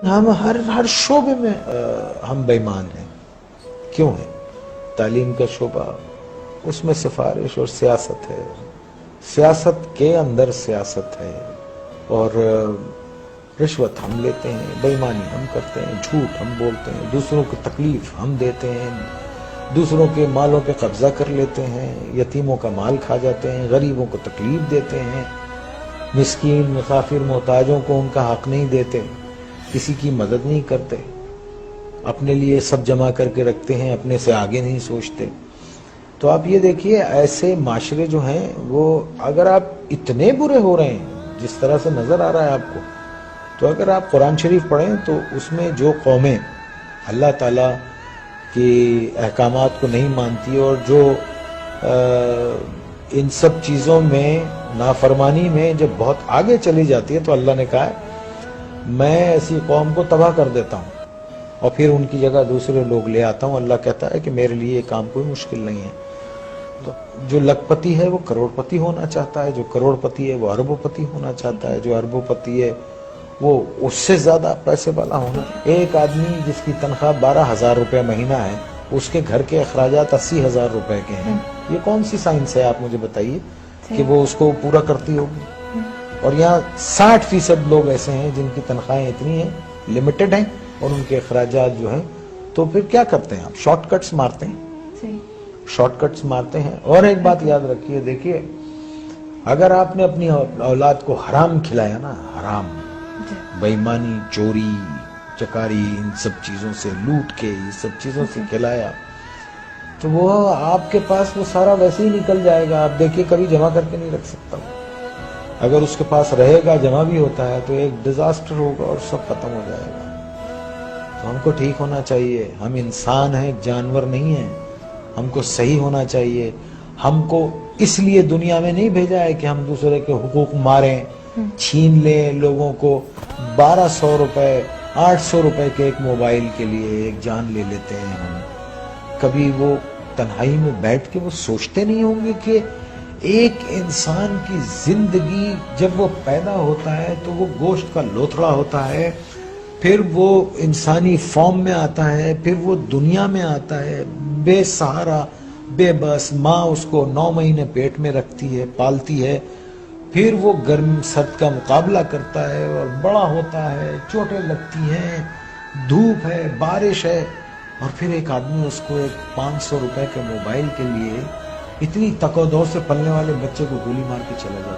ہم ہر شعبے میں ہم بے ایمان ہیں. کیوں ہیں؟ تعلیم کا شعبہ، اس میں سفارش اور سیاست ہے، سیاست کے اندر سیاست ہے، اور رشوت ہم لیتے ہیں، بے ایمانی ہم کرتے ہیں، جھوٹ ہم بولتے ہیں، دوسروں کو تکلیف ہم دیتے ہیں، دوسروں کے مالوں پہ قبضہ کر لیتے ہیں، یتیموں کا مال کھا جاتے ہیں، غریبوں کو تکلیف دیتے ہیں، مسکین مسافر محتاجوں کو ان کا حق نہیں دیتے، کسی کی مدد نہیں کرتے، اپنے لیے سب جمع کر کے رکھتے ہیں، اپنے سے آگے نہیں سوچتے. تو آپ یہ دیکھیے ایسے معاشرے جو ہیں وہ اگر آپ اتنے برے ہو رہے ہیں جس طرح سے نظر آ رہا ہے آپ کو، تو اگر آپ قرآن شریف پڑھیں تو اس میں جو قومیں اللہ تعالیٰ کی احکامات کو نہیں مانتی اور جو ان سب چیزوں میں نافرمانی میں جب بہت آگے چلی جاتی ہے تو اللہ نے کہا ہے میں ایسی قوم کو تباہ کر دیتا ہوں اور پھر ان کی جگہ دوسرے لوگ لے آتا ہوں. اللہ کہتا ہے کہ میرے لیے یہ کام کوئی مشکل نہیں ہے. تو جو لکھ پتی ہے وہ کروڑ پتی ہونا چاہتا ہے، جو کروڑ پتی ہے وہ اربوں پتی ہونا چاہتا ہے، جو اربوں پتی ہے وہ اس سے زیادہ پیسے والا ہونا. ایک آدمی جس کی تنخواہ 12,000 روپے مہینہ ہے، اس کے گھر کے اخراجات 80,000 روپے کے ہیں. یہ کون سی سائنس ہے آپ مجھے بتائیے کہ وہ اس کو پورا کرتی ہوگی؟ اور یہاں 60% لوگ ایسے ہیں جن کی تنخواہیں اتنی ہیں، لمیٹڈ ہیں، اور ان کے اخراجات جو ہیں. تو پھر کیا کرتے ہیں آپ؟ شارٹ کٹس مارتے ہیں، شارٹ کٹس مارتے ہیں. اور ایک بات یاد رکھیے، دیکھیے اگر آپ نے اپنی اولاد کو حرام کھلایا نا، حرام، بے ایمانی، چوری چکاری، ان سب چیزوں سے لوٹ کے یہ سب چیزوں سے کھلایا، تو وہ آپ کے پاس وہ سارا ویسے ہی نکل جائے گا. آپ دیکھیے کبھی جمع کر کے نہیں رکھ سکتا. اگر اس کے پاس رہے گا، جمع بھی ہوتا ہے، تو ایک ڈیزاسٹر ہوگا اور سب ختم ہو جائے گا. تو ہم کو ٹھیک ہونا چاہیے. ہم انسان ہیں، جانور نہیں ہیں. ہم کو صحیح ہونا چاہیے. ہم کو اس لیے دنیا میں نہیں بھیجا ہے کہ ہم دوسرے کے حقوق ماریں، چھین لیں لوگوں کو. 1200 روپے 800 روپے کے ایک موبائل کے لیے ایک جان لے لیتے ہیں ہم. کبھی وہ تنہائی میں بیٹھ کے وہ سوچتے نہیں ہوں گے کہ ایک انسان کی زندگی جب وہ پیدا ہوتا ہے تو وہ گوشت کا لوتھڑا ہوتا ہے، پھر وہ انسانی فارم میں آتا ہے، پھر وہ دنیا میں آتا ہے بے سہارا، بے بس. ماں اس کو 9 مہینے پیٹ میں رکھتی ہے، پالتی ہے، پھر وہ گرم سرد کا مقابلہ کرتا ہے اور بڑا ہوتا ہے، چوٹیں لگتی ہیں، دھوپ ہے، بارش ہے، اور پھر ایک آدمی اس کو ایک 500 روپے کے موبائل کے لیے اتنی تک و دو سے پلنے والے بچے کو گولی مار کے چلا جاتا ہے.